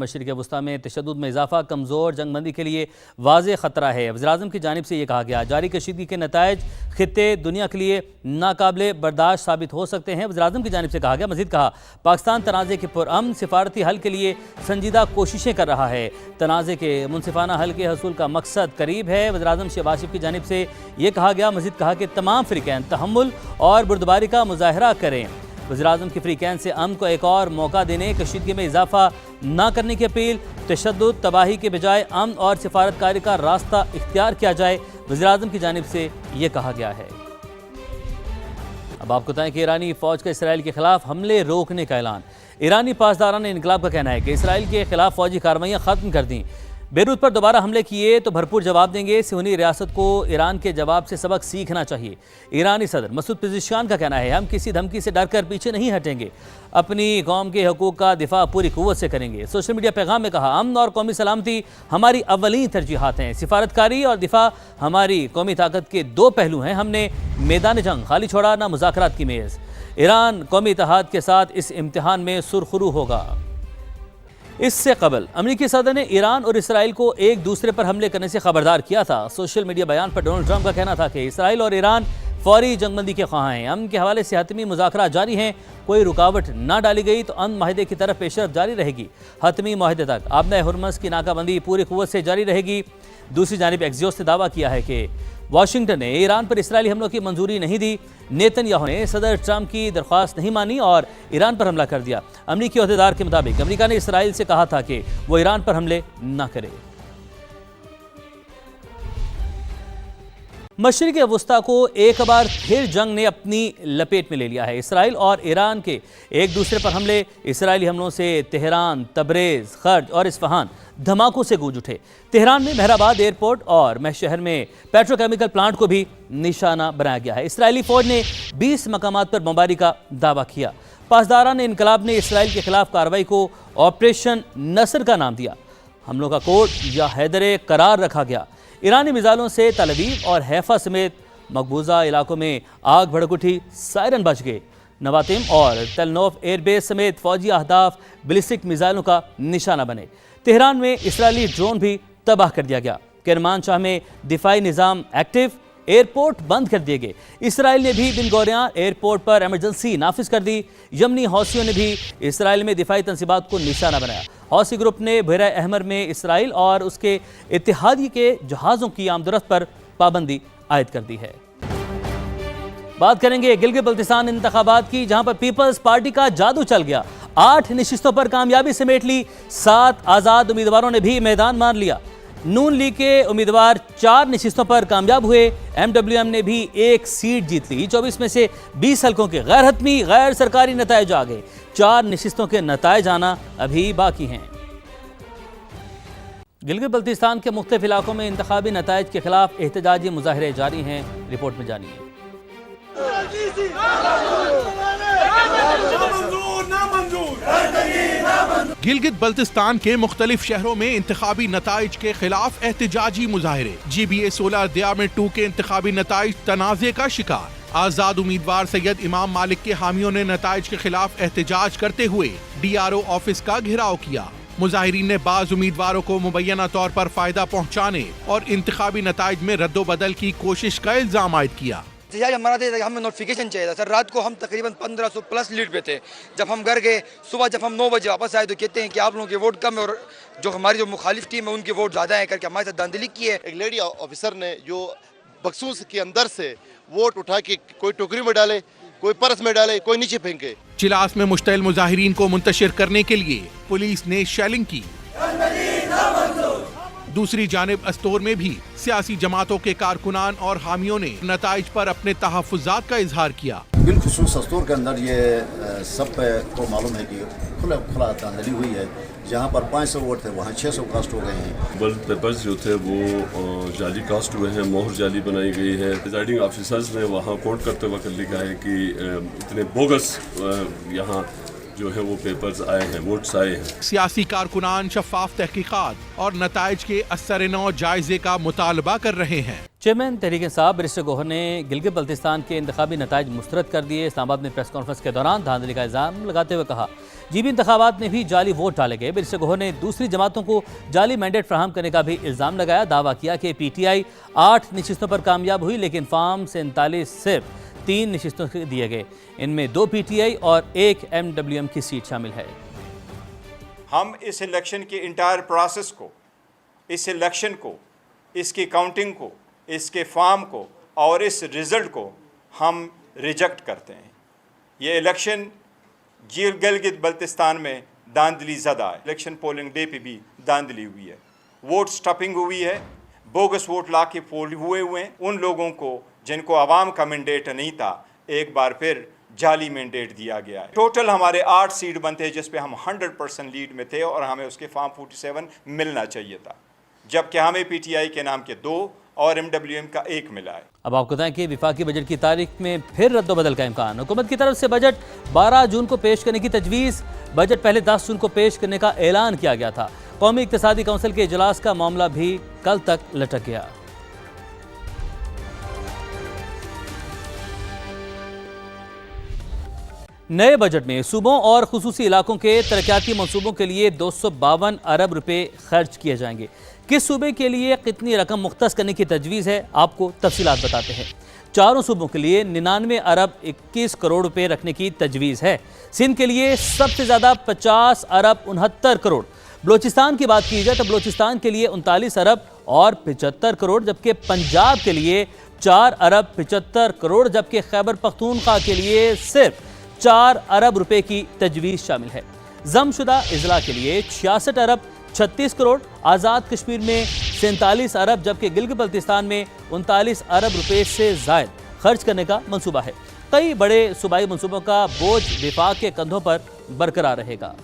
मशरिक़ वस्ता में तशद्दुद में इजाफा कमज़ोर जंगबंदी के लिए वाज़ेह ख़तरा है। वज़ीर-ए-आज़म की जानिब से ये कहा गया, जारी कशीदगी के नताइज खित्ते दुनिया के लिए नाकाबिले बर्दाश्त साबित हो सकते हैं। वज़ीर-ए-आज़म की जानिब से कहा गया, मज़ीद कहा, पाकिस्तान तनाज़े के पुरअमन सिफारती हल के लिए संजीदा कोशिशें कर रहा है। तनाज़े के मुनसिफाना हल के हसूल का मकसद करीब है। वज़ीर-ए-आज़म शहबाज शरीफ की जानिब से ये कहा गया, मज़ीद कहा कि तमाम फ़रीक़ैन तहम्मुल और बुर्दबारी का मुज़ाहरा करें। वज़ीर-ए-आज़म की फ़रीक़ैन से अमन को एक और मौका देने, कशीदगी में इजाफा न करने की अपील, तशद्दुद तबाही के बजाय अमन और सिफारतकारी का रास्ता इख्तियार किया जाए, वज़ीर-ए-आज़म की जानिब से ये कहा गया है। अब आपको बताएं कि ईरानी फ़ौज का इसराइल के खिलाफ हमले रोकने का ऐलान। ईरानी पासदारान इनकलाब का कहना है कि इसराइल के खिलाफ फ़ौजी कार्रवाइयाँ ख़त्म कर दी, बेरूत पर दोबारा हमले किए तो भरपूर जवाब देंगे। सियोनी रियासत को ईरान के जवाब से सबक सीखना चाहिए। ईरानी सदर मसूद पेज़ेश्कियान का कहना है, हम किसी धमकी से डर कर पीछे नहीं हटेंगे, अपनी कौम के हकूक़ का दिफा पूरी कुव्वत से करेंगे। सोशल मीडिया पैगाम में कहा, अमन और कौमी सलामती हमारी अव्वलीन तरजीहात हैं, सिफारतकारी और दिफा हमारी कौमी ताकत के दो पहलू हैं। हमने मैदान जंग खाली छोड़ा, ना मुज़ाकरात की मेज़। ईरान कौमी इत्तेहाद के साथ इस इम्तिहान में सुरखरू होगा। इससे कबल अमेरिकी सदर ने ईरान और इसराइल को एक दूसरे पर हमले करने से खबरदार किया था। सोशल मीडिया बयान पर डोनाल्ड ट्रंप का कहना था कि इसराइल और ईरान फौरी जंगबंदी के ख्वाह हैं। अमन के हवाले से हतमी मुज़ाकरात जारी हैं, कोई रुकावट ना डाली गई तो अमन माहिदे की तरफ पेशरफ जारी रहेगी। हतमी माहिदे तक आबना हुर्मस की नाकाबंदी पूरी कुव्वत से जारी रहेगी। दूसरी जानिब एक्सियोस ने दावा किया है कि वाशिंगटन ने ईरान पर इसराइली हमलों की मंजूरी नहीं दी। नेतन्याहू ने सदर ट्रंप की दरख्वास्त नहीं मानी और ईरान पर हमला कर दिया। अमरीकी अहदेदार के मुताबिक अमरीका ने इसराइल से कहा था कि वो ईरान पर हमले न करे। मशरिक़ वस्ता को एक बार फिर जंग ने अपनी लपेट में ले लिया है। इसराइल और ईरान के एक दूसरे पर हमले, इसराइली हमलों से तेहरान, तबरेज़, खर्ज और इस्फहान धमाकों से गूंज उठे। तेहरान में मेहराबाद एयरपोर्ट और मह शहर में पेट्रोकेमिकल प्लांट को भी निशाना बनाया गया है। इसराइली फ़ौज ने 20 मकामात पर बमबारी का दावा किया। पासदारान इनकलाब ने इसराइल के खिलाफ कार्रवाई को ऑपरेशन नसर का नाम दिया। हमलों का कोड या हैदर करार रखा गया। ईरानी मिसाइलों से तल अवीव और हैफा समेत मकबूजा इलाकों में आग भड़क उठी, सायरन बज गए। नवातिम और तलनोफ एयरबेस समेत फौजी अहदाफ बैलिस्टिक मिसाइलों का निशाना बने। तेहरान में इसराइली ड्रोन भी तबाह कर दिया गया। किरमानशाह में दिफाई निज़ाम एक्टिव, एयरपोर्ट बंद कर दिए गए। इसराइल ने भी बिन गोरियां एयरपोर्ट पर एमरजेंसी नाफिज कर दी। यमनी हौसियों ने भी इसराइल में दिफाई तंसीबात को निशाना बनाया। हौसी ग्रुप ने बहरा अहमर में इसराइल और उसके इत्तेहादी के जहाज़ों की आमदरफ्त पर पाबंदी आयद कर दी है। बात करेंगे गिलगित बल्तिस्तान इंतखाबात की, जहां पर पीपल्स पार्टी का जादू चल गया। 8 नशिस्तों पर कामयाबी समेट ली। 7 आज़ाद उम्मीदवारों ने भी मैदान मार लिया। नून लीग के उम्मीदवार 4 नशिस्तों पर कामयाब हुए। MWM ने भी 1 सीट जीत ली। 24 में से 20 हल्कों के गैर हतमी गैर सरकारी नताइज आ गए। 4 नशिस्तों के नताइज आना अभी बाकी हैं। गिलगित बल्तिस्तान के मुख्तलिफ इलाकों में इंतखाबी नताइज के खिलाफ एहतजाजी मुजाहरे जारी हैं। रिपोर्ट में जानिए। गिलगित बल्तिस्तान के मुख्तलिफ शहरों में इंतखाबी नताइज के खिलाफ एहतजाजी मुजाहरे। GBA 16 दियार 2 के इंतखाबी नताइज तनाज़े का शिकार। आजाद उम्मीदवार सैयद इमाम मालिक के हामियों ने नताइज के खिलाफ एहतजाज करते हुए DRO ऑफिस का घेराव किया। मुजाहिरीन ने बाज उम्मीदवारों को मुबैना तौर पर फायदा पहुँचाने और इंतखाबी नताइज में रद्दोबदल की कोशिश का इल्जाम आयद किया। हमारा हमें नोटिफिकेशन चाहिए था सर। रात को हम तकरीबन 1500 प्लस लीड पे थे। जब हम घर गए, सुबह जब हम 9 बजे वापस आए तो कहते हैं कि आप लोगों के वोट कम है और जो हमारी जो मुखालिफ टीम है उनके वोट ज़्यादा है करके हमारे साथ धांधली की है। एक लेडी ऑफिसर ने जो बक्सूस के अंदर से वोट उठा के कोई टोकरी में डाले, कोई पर्स में डाले, कोई नीचे फेंके। चिलास में मुश्तइल मुजाहिरीन को मुंतशिर करने के लिए पुलिस ने शेलिंग की। दूसरी जानिब अस्तोर में भी सियासी जमातों के कारकुनान और हामियों ने नताइज पर अपने तहफ़्फ़ुज़ात का इजहार किया। बिलखुसूस अस्तोर के अंदर ये सब को मालूम है कि खुला धांधली हुई है। जहाँ पर 500 वोट थे वहाँ 600 कास्ट हो गए हैं। बल्क पेपर्स जो थे वो जाली कास्ट हुए हैं, मोहर जाली बनाई गई है। प्रिजाइडिंग ऑफिसर्स ने वहाँ काउंट करते वक्त लिखा है कि इतने बोगस यहाँ जो है वो पेपर्स आए हैं, वोट्स आए हैं। सियासी कारकुनान शफाफ तहकीकात और नताइज के असर-ए-नौ जायजे का मुतालबा कर रहे हैं। चेयरमैन तहरीक इंसाफ बैरिस्टर गौहर ने गिलगित बल्तिस्तान के इंतखाबी नताइज मुस्तरद कर दिए। इस्लामाबाद में प्रेस कॉन्फ्रेंस के दौरान धांधली का इल्ज़ाम लगाते हुए कहा, जीबी इंतखाबात में भी जाली वोट डाले गए। बैरिस्टर गौहर ने दूसरी जमातों को जाली मैंडेट फराहम करने का भी इल्ज़ाम लगाया। दावा किया कि PTI 8 नशिस्तों पर कामयाब हुई, लेकिन फार्म 47 सिर्फ 3 नशिस्तों के दिए गए। इनमें 2 PTI और 1 MWM की सीट शामिल है। हम इस इलेक्शन के इंटायर प्रोसेस को, इस इलेक्शन को, इसकी काउंटिंग को, इसके फार्म को और इस रिज़ल्ट को हम रिजेक्ट करते हैं। ये इलेक्शन गिलगित बल्तिस्तान में धांधली ज़दा है। इलेक्शन पोलिंग डे पे भी धांधली हुई है, वोट स्टफिंग हुई है, बोगस वोट ला के पोल हुए हैं। उन लोगों को जिनको आवाम का मैंडेट नहीं था, एक बार फिर जाली मैंडेट दिया गया है। टोटल हमारे 8 सीट बनते हैं जिस पे हम 100% लीड में थे और हमें उसके फार्म 47 मिलना चाहिए था, जबकि हमें PTI के नाम के 2 और MWM का 1 मिला है। अब आपको बताएं कि विफाकी बजट की तारीख में फिर रद्दोबदल का इम्कान। हुकूमत की तरफ से बजट 12 जून को पेश करने की तजवीज़। बजट पहले 10 जून को पेश करने का ऐलान किया गया था। कौमी इक्तिसादी काउंसिल के इजलास का मामला भी कल तक लटक गया। नए बजट में सूबों और खुसूसी इलाकों के तरक्याती मंसूबों के लिए 252 अरब रुपए खर्च किए जाएंगे। किस सूबे के लिए कितनी रकम मुख्तस करने की तजवीज़ है, आपको तफसीलात बताते हैं। चारों सूबों के लिए 99 अरब 21 करोड़ रुपए रखने की तजवीज़ है। सिंध के लिए सबसे ज़्यादा 50 अरब 69 करोड़। बलोचिस्तान की बात की जाए तो बलोचिस्तान के लिए 39 अरब और 75 करोड़, जबकि पंजाब के लिए 4 अरब 75 करोड़, जबकि खैबर पख्तूनख्वा के लिए सिर्फ 4 अरब रुपए की तजवीज़ शामिल है। जमशुदा इजला के लिए 66 अरब 36 करोड़, आज़ाद कश्मीर में 47 अरब, जबकि गिलगित बल्तिस्तान में 39 अरब रुपए से ज़ायद खर्च करने का मंसूबा है। कई बड़े सूबाई मंसूबों का बोझ विफाक के कंधों पर बरकरार रहेगा।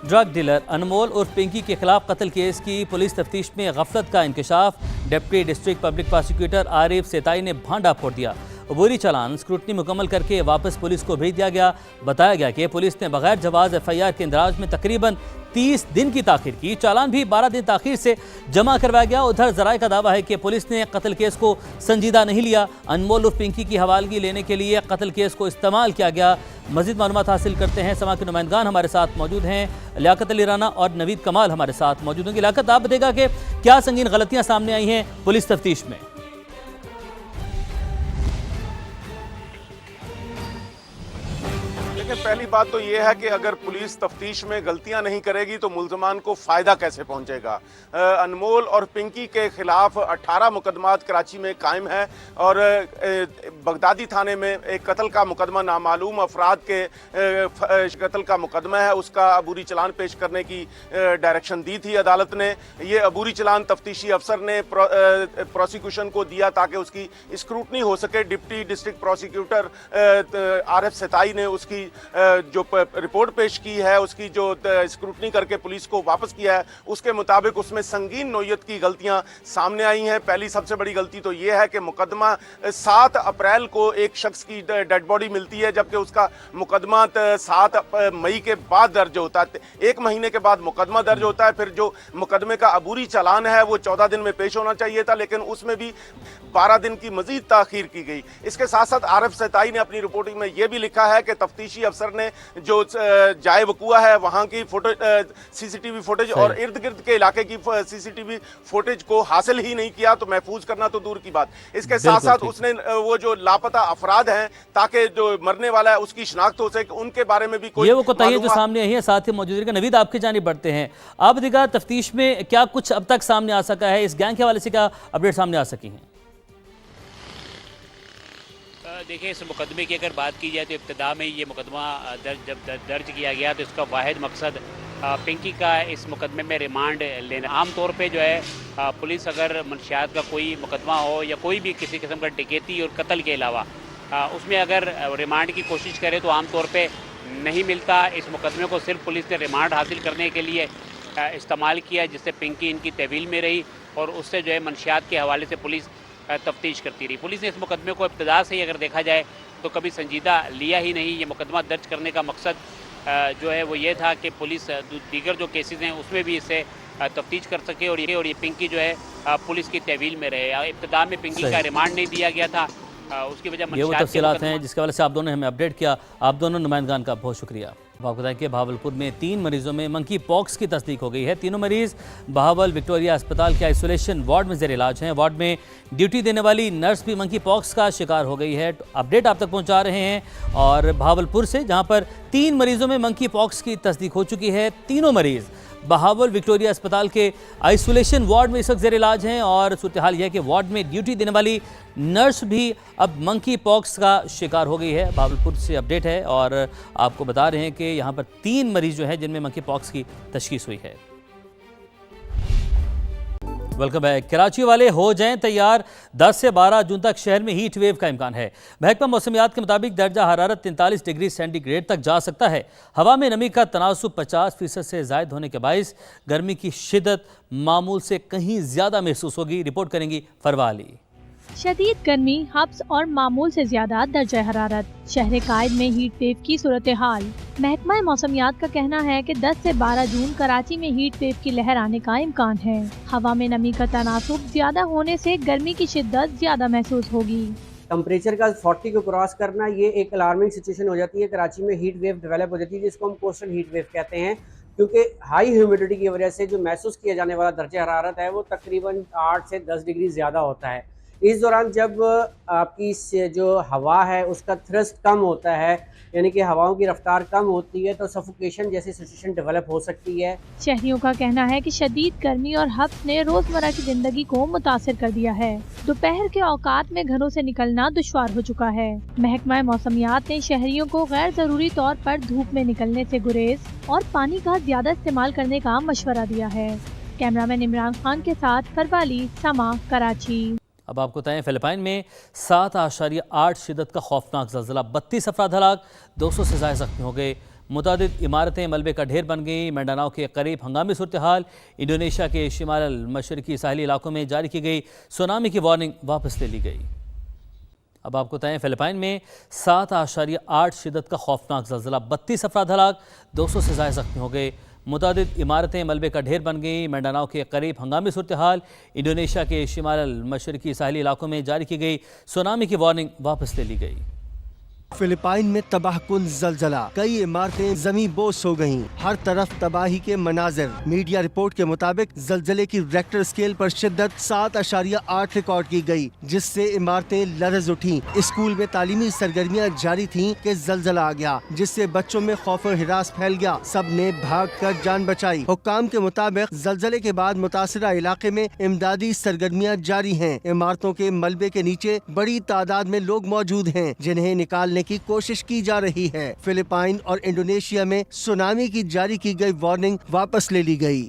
ड्रग डीलर अनमोल उर्फ पिंकी के खिलाफ कत्ल केस की पुलिस तफ्तीश में गफलत का इंकशाफ। Deputy district public prosecutor Arif Setai ने भांडा फोड़ दिया। अबूरी चालान स्क्रूटनी मुकम्मल करके वापस पुलिस को भेज दिया गया। बताया गया कि पुलिस ने बगैर जवाज़ FIR के इंदराज में तकरीबन 30 दिन की ताखीर की। चालान भी 12 दिन ताखीर से जमा करवाया गया। उधर ज़राए का दावा है कि पुलिस ने कत्ल केस को संजीदा नहीं लिया। अनमोल उर्फ पिंकी की हवालगी लेने के लिए कत्ल केस को इस्तेमाल किया गया। मज़ीद मालूमात हासिल करते हैं। समा के नुमाइंदगान हमारे साथ मौजूद हैं, लियाकत अली राना और नवीद कमाल हमारे साथ मौजूद होंगे। लियाकत, आप बताएगा कि क्या संगीन गलतियाँ सामने आई हैं पुलिस तफ्तीश में? लेकिन पहली बात तो ये है कि अगर पुलिस तफ्तीश में गलतियां नहीं करेगी तो मुल्ज़मान को फ़ायदा कैसे पहुंचेगा। अनमोल और पिंकी के खिलाफ 18 मुकदमात कराची में कायम है और बगदादी थाने में एक कत्ल का मुकदमा, नामालूम अफराद के कत्ल का मुकदमा है। उसका अबूरी चलान पेश करने की डायरेक्शन दी थी अदालत ने। ये अबूरी चलान तफ्तीशी अफसर ने प्रोसिक्यूशन को दिया ताकि उसकी स्क्रूटनी हो सके। Deputy district prosecutor Arif Setai ने उसकी जो रिपोर्ट पेश की है, उसकी जो स्क्रूटनी करके पुलिस को वापस किया है, उसके मुताबिक उसमें संगीन नौयत की गलतियां सामने आई हैं। पहली सबसे बड़ी गलती तो ये है कि मुकदमा 7 अप्रैल को एक शख्स की डेड बॉडी मिलती है, जबकि उसका मुकदमा 7 मई के बाद दर्ज होता है। 1 महीने के बाद मुकदमा दर्ज होता है। फिर जो मुकदमे का अबूरी चालान है वो 14 दिन में पेश होना चाहिए था, लेकिन उसमें भी 12 दिन की मजीद ताखीर की गई। इसके साथ साथ आरिफ सेताई ने अपनी रिपोर्टिंग में यह भी लिखा है कि तफ्तीशी अफसर ने जो जाए वकुआ है वहां की CCTV फुटेज और इर्द गिर्द के इलाके की CCTV फुटेज को हासिल ही नहीं किया, तो महफूज करना तो दूर की बात। इसके साथ साथ उसने वो जो लापता अफराद हैं, ताकि जो मरने वाला है उसकी शिनाख्त हो सके, उनके बारे में भी कोई ये वो कोताही जो सामने आई है। साथ ही मौजूद नवीद आपकी जानिब बढ़ते हैं। आप दिखा तफ्तीश में क्या कुछ अब तक सामने आ सका है, इस गैंग के हवाले से क्या अपडेट सामने आ सकी हैं? देखिए, इस मुकदमे की अगर बात की जाए तो इब्तिदा में ये मुकदमा जब दर्ज किया गया तो इसका वाहिद मकसद पिंकी का इस मुकदमे में रिमांड लेना। आम तौर पे जो है पुलिस अगर मंशियात का कोई मुकदमा हो या कोई भी किसी किस्म का डकैती और कत्ल के अलावा उसमें अगर रिमांड की कोशिश करे तो आम तौर पे नहीं मिलता। इस मुकदमे को सिर्फ पुलिस ने रिमांड हासिल करने के लिए इस्तेमाल किया, जिससे पिंकी इनकी तहवील में रही और उससे जो है मंशियात के हवाले से पुलिस तफ्तीश करती रही। पुलिस ने इस मुकदमे को इब्तिदा से ही अगर देखा जाए तो कभी संजीदा लिया ही नहीं। ये मुकदमा दर्ज करने का मकसद जो है वो ये था कि पुलिस दीगर जो केसेस हैं उसमें भी इससे तफ्तीश कर सके और ये पिंकी जो है पुलिस की तहवील में रहे। इब्तिदा में पिंकी का रिमांड नहीं दिया गया था, उसकी वजह ये वो तफसीलात हैं जिसके हवाले से आप दोनों ने हमें अपडेट किया। आप दोनों नुमाइंदगान का बहुत शुक्रिया। आपको बताएं कि भावलपुर में 3 मरीजों में मंकी पॉक्स की तस्दीक हो गई है। तीनों मरीज बहावल विक्टोरिया अस्पताल के आइसोलेशन वार्ड में ज़ेर इलाज हैं। वार्ड में ड्यूटी देने वाली नर्स भी मंकी पॉक्स का शिकार हो गई है। अपडेट आप तक पहुंचा रहे हैं और भावलपुर से, जहां पर 3 मरीजों में मंकी पॉक्स की तस्दीक हो चुकी है। तीनों मरीज बहावल विक्टोरिया अस्पताल के आइसोलेशन वार्ड में इस वक्त ज़ेर इलाज हैं और सूरत हाल यह है कि वार्ड में ड्यूटी देने वाली नर्स भी अब मंकी पॉक्स का शिकार हो गई है। भावलपुर से अपडेट है और आपको बता रहे हैं कि यहाँ पर 3 मरीज जो हैं जिनमें मंकी पॉक्स की तशखीस हुई है। Welcome back. कराची वाले हो जाएं तैयार, 10 से 12 जून तक शहर में हीट वेव का इम्कान है। महकमा मौसमियात के मुताबिक दर्जा हरारत 43 डिग्री सेंटीग्रेड तक जा सकता है। हवा में नमी का तनासुब 50% से ज़ायद होने के बाइस गर्मी की शिद्दत मामूल से कहीं ज़्यादा महसूस होगी। रिपोर्ट करेंगी फरवा अली। शदीद गर्मी, हब्स और मामूल से ज्यादा दर्जा हरारत, शहर कायद में हीट वेव की सूरत हाल। महकमा मौसमियात का कहना है कि 10 से 12 जून कराची में हीट वेव की लहर आने का इम्कान है। हवा में नमी का तनासुब ज्यादा होने से गर्मी की शिद्दत ज्यादा महसूस होगी। टेम्परेचर का 40 को क्रॉस करना ये एक अलार्मिंग सिचुएशन हो जाती है। कराची में हीट वेव डेवलप हो जाती है जिसको हम कोस्टल हीट वेव कहते हैं, क्योंकि हाई ह्यूमिडिटी की वजह से जो महसूस किया जाने वाला दर्जा हरारत है वो तकरीबन 8 से 10 डिग्री ज़्यादा होता है। इस दौरान जब आपकी जो हवा है उसका थ्रस्ट कम होता है, यानी कि हवाओं की रफ्तार कम होती है, तो सफोकेशन जैसी सिचुएशन डेवलप हो सकती है। शहरियों का कहना है कि शदीद गर्मी और हब्स ने रोजमर्रा की जिंदगी को मुतासिर कर दिया है। दोपहर के औकात में घरों से निकलना दुश्वार हो चुका है। महकमा मौसमियात ने शहरियों को गैर जरूरी तौर पर धूप में निकलने से गुरेज और पानी का ज्यादा इस्तेमाल करने का मशवरा दिया है। कैमरामैन इमरान खान के साथ फरवाली, समा, कराची। अब आपको बताएं, फिलिपाइन में 7.8 शिद्दत का खौफनाक ज़लज़ला, 32 अफराद हलाक, 200 से ज़ायद ज़ख्मी हो गए। मुतादिद इमारतें मलबे का ढेर बन गई। मिंडानाओ के करीब हंगामी सूरत हाल। इंडोनेशिया के शिमाल मशरकी साहली इलाकों में जारी की गई सुनामी की वार्निंग वापस ले ली गई। अब आपको बताएं, फिलिपाइन में 7.8 शिद्दत का खौफनाक ज़लज़ला, 32 अफराद हलाक, 200 से ज़ायद ज़ख्मी हो गए। मुतादिद इमारतें मलबे का ढेर बन गई। मिंडानाओ के करीब हंगामी सूरत हाल। इंडोनेशिया के शिमाल मशरकी साहली इलाकों में जारी की गई सुनामी की वार्निंग वापस ले ली गई। फिलिपाइन में तबाहकुन जलजला, कई इमारतें जमीन बोस हो गईं, हर तरफ तबाही के मनाजिर। मीडिया रिपोर्ट के मुताबिक जलजले की रेक्टर स्केल पर शिद्दत 7.8 रिकॉर्ड की गई, जिससे इमारतें लरज उठी। स्कूल में तालीमी सरगर्मियां जारी थीं कि जलजला आ गया, जिससे बच्चों में खौफ और हिरास फैल गया। सब ने भाग कर जान बचाई। हुक्काम के मुताबिक जलजले के बाद मुतासरा इलाके में इमदादी सरगर्मियां जारी हैं। इमारतों के मलबे के नीचे बड़ी तादाद में लोग मौजूद हैं, जिन्हें निकालने की कोशिश की जा रही है। फिलिपाइन और इंडोनेशिया में सुनामी की जारी की गई वार्निंग वापस ले ली गई।